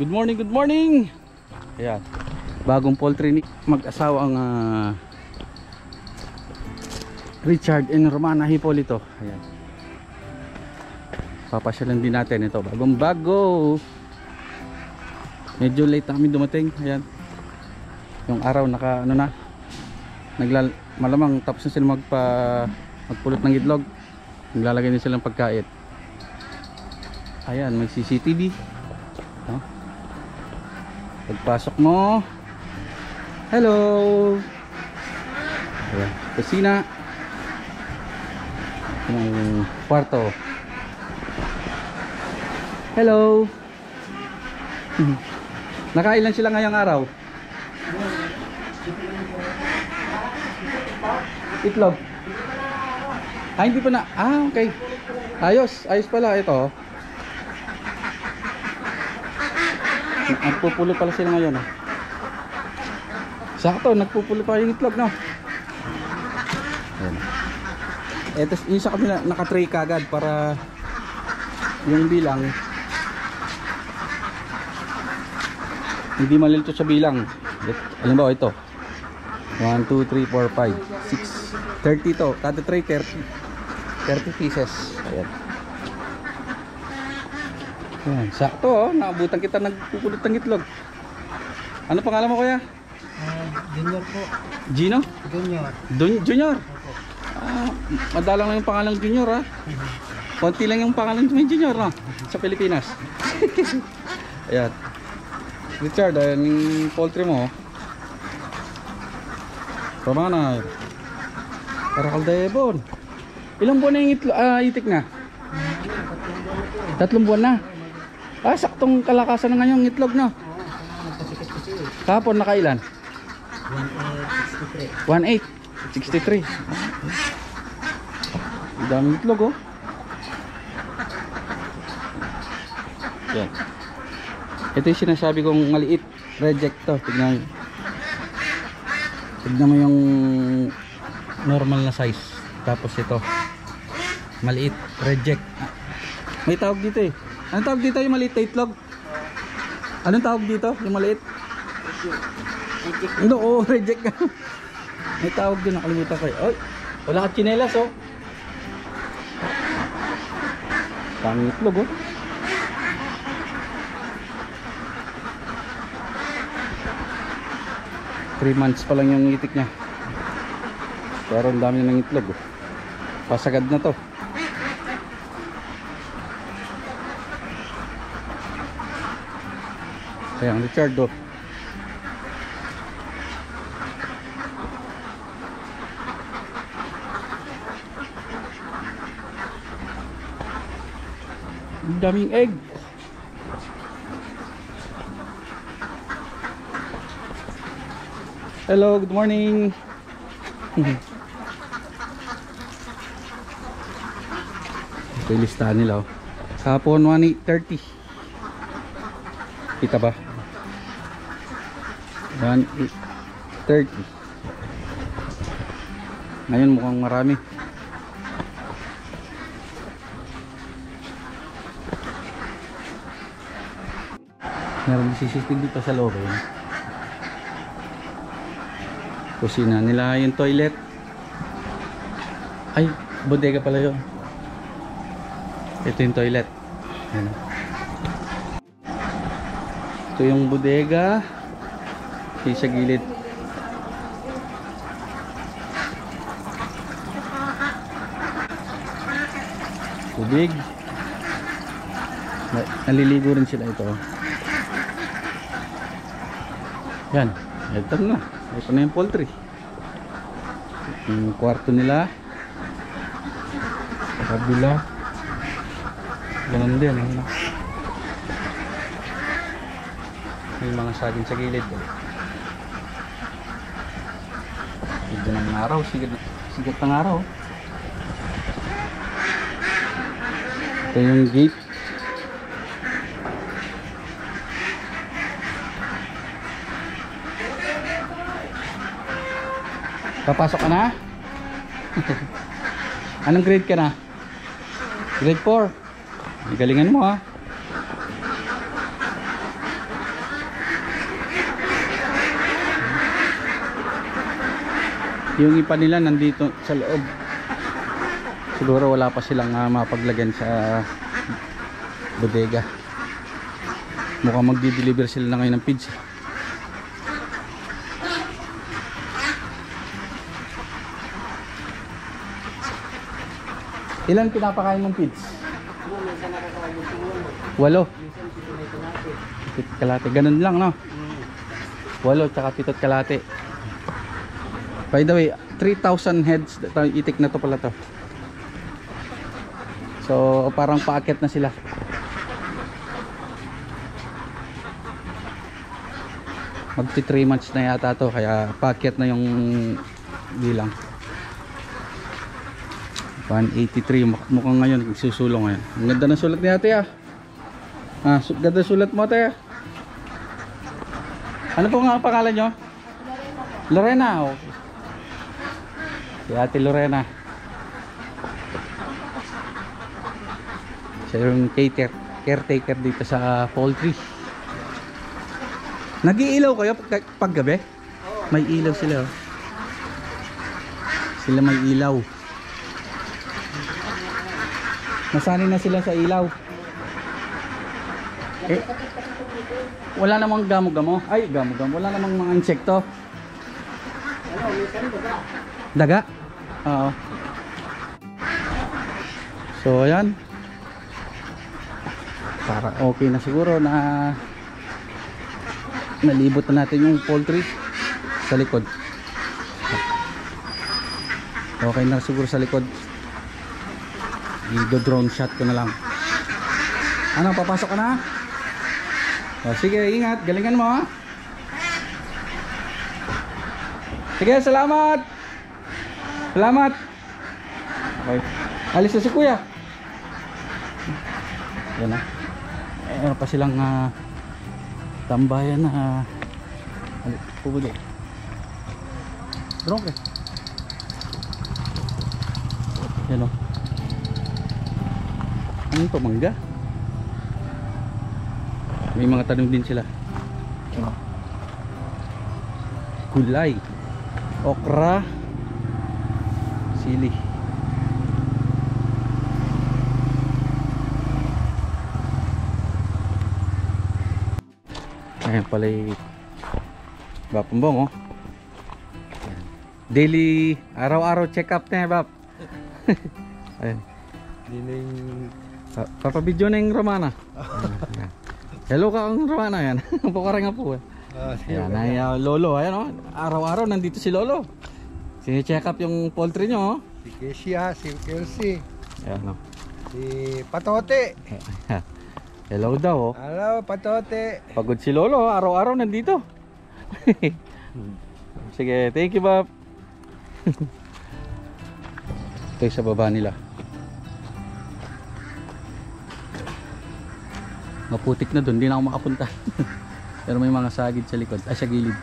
Good morning, good morning. Ayan, bagong poultry ni mag-asawa ang Richard and Romana Hipolito. Ayan, papasyalan din natin ito, bagong bago. Medyo late na kami dumating. Ayan, yung araw naka ano na, malamang tapos na sila magpulot ng itlog. Naglalagay din silang pagkain. Ayan, may CCTV. Pagpasok mo, hello. Ayan, kusina. Yung kwarto, hello. Nakailan sila ngayong araw? Itlog? Ah, hindi pa na. Ah, okay. Ayos pala ito. Nagpupulot pala sila ngayon. Sakto, nagpupulot pa yung itlog, no? Ito, isa kami naka-tray kagad para yung bilang hindi malilito sa bilang. Alam ba ito? 1, 2, 3, 4, 5, 6 30 to, kada tray 30 pieces. Ayan. Ayan, sakto oh, naabutan kita nagpupulot ng itlog. Ano pangalan mo kuya? Junior po. Gino? Junior. Junior? Ah, madalang lang yung pangalan Junior ha. Konti lang yung pangalan may Junior no? Sa Pilipinas. Ayan. Richard, ayan yung poultry mo. Romana. Karakaldebon. Ilang buwan na yung itik na? 3 buwan na. Ah, saktong kalakasan na ngayon yung itlog no? Kahapon nakailan? 1.863. 1.863. Ang daming itlog oh. Yan. Ito yung sinasabi kong maliit. Reject to. Tignan mo yung normal na size. Tapos ito maliit. Reject. May tawag dito eh. Anong tawag dito yung maliit na itlog? Anong tawag dito yung maliit? Reject. Oo, reject. May tawag din, nakalimutan ko eh. Oy, wala ka tsinelas oh. Daming itlog oh. Three months pa lang yung itik niya. Pero ang dami na ng itlog oh. Pasagad na to. Ayan, Richard oh. Ang daming egg. Hello, good morning. Ito yung listahan nila oh. Hapon 1.830. Kita ba? 1.830. Ngayon mukhang marami. Meron CCTV pa sa loob eh. Kusina nila, yung toilet. Ay, bodega pala yun. Ito yung toilet. Ayan. Ito yung bodega. Ito sa gilid. Tubig. Naliligo rin sila ito. Yan, ito na. Ito na yung poultry. Yung kwarto nila. Kabila. Ganun din. May mga saging sa gilid. Ito ng araw. Sigat ng araw. Ito yung gate. Papasok ka na? Anong grade ka na? Grade 4. Galingan mo ha. Yung ipa nila nandito sa loob. Siguro wala pa silang mapaglagyan sa bodega. Mukhang magdi-deliver sila na ngayon ng feeds. Ilan pinapakain mong feeds? 8. Pitot kalate. Ganun lang, no? 8 tsaka pitot kalate. By the way, 3,000 heads. Itik na to pala to. So parang paakyat na sila. Magti 3 months na yata to, kaya paakyat na yung bilang. 183 mukhang ngayon susulong ngayon. Ang ganda ng sulat ni ate ganda sulat mo ate. Ano po nga ang pangalan nyo? Lorena. Okay. Si ate Lorena. Siya yung caretaker dito sa poultry. Nag-iilaw kayo pag gabi? May ilaw sila. Sila may ilaw. Nasanay na sila sa ilaw. Wala namang gamo-gamo. Ay, gamo-gamo. Wala namang mga insekto. Daga? Oo. So, ayan. Para okay na siguro na nalibot na natin yung poultry sa likod. Okay na siguro sa likod. I-drone shot ko na lang. Ano, papasok ka na? O, sige, ingat. Galingan mo, ha? Sige, salamat. Salamat. Okay. Alis na si kuya. Yan na. Meron pa silang tambayan na pubuli. Drone, yan o. Ano ito? Mangga? May mga tanong din sila. Gulay, okra, sili. Ayan pala yung Bapambong, oh. Daily, araw-araw check up na, Bap. Ayan. Papabidyo na yung Romana. Hello ka ang Romana, yan. Pukarang nga po, eh. Ayan, ay Lolo, ayan, oh. Araw-araw nandito si Lolo. Sine-check up yung poultry nyo, oh. Si Kesia, si Kelsey, Ayan, oh. si Patote. Hello daw, oh. Hello, Patote. Pagod si Lolo, araw-araw nandito. Sige, thank you, Bap. Ito sa baba nila. Maputik na doon, hindi na ako makapunta. Pero may mga sagid sa likod, sa gilid.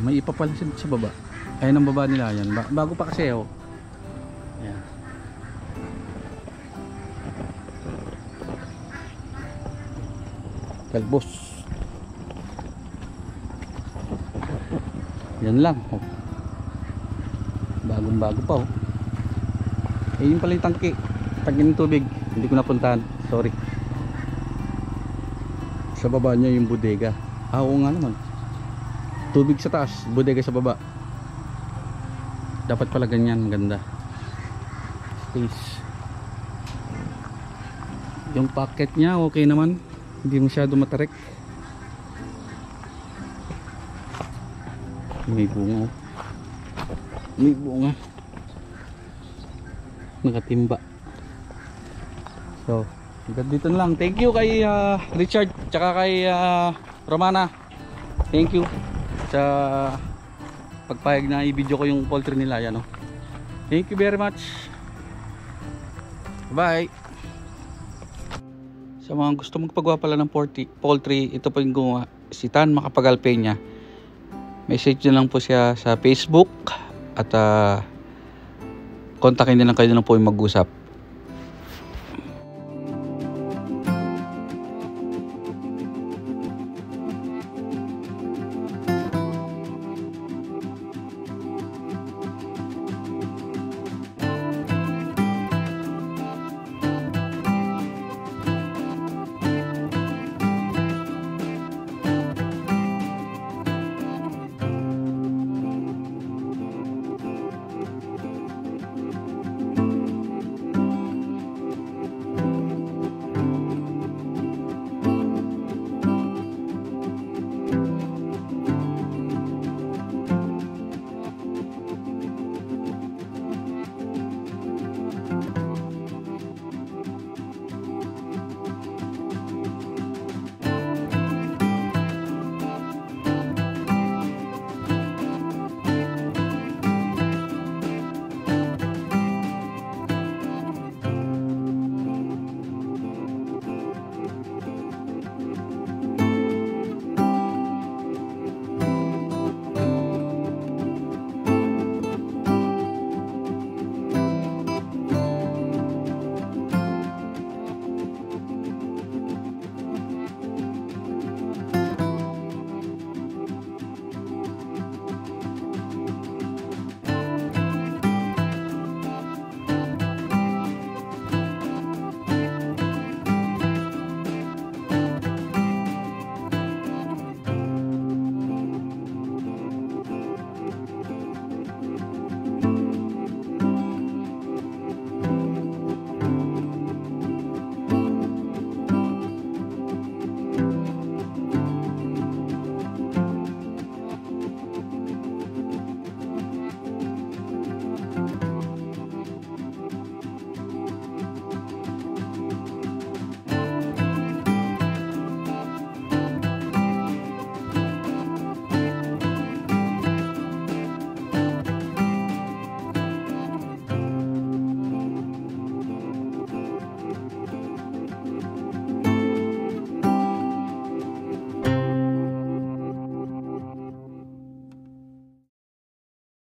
May ipa pala sa baba. Ayun ang baba nila, yan. Bago pa kasi, oh. Ayan. Kalbos. Yan lang, oh. Bagong bago pa, oh. Yun pala yung tangke ng tubig, hindi ko napuntahan, sorry. Sa baba niya yung bodega. Oo nga naman, tubig sa taas, bodega sa baba. Dapat pala ganyan, ganda space. Yung packet niya okay naman, hindi masyado matarik. May bunga, may bunga, nakatimba. So dito na lang. Thank you kay Richard tsaka kay Romana. Thank you sa pagpayag na i-video ko yung poultry nila, yan, oh. Thank you very much. Bye. Sa mga gusto magpagawa pala ng poultry, ito po yung gumawa, si Tan Macapagal Peña. Message nyo lang po siya sa Facebook at kontakin nyo lang kayo na po yung mag-usap.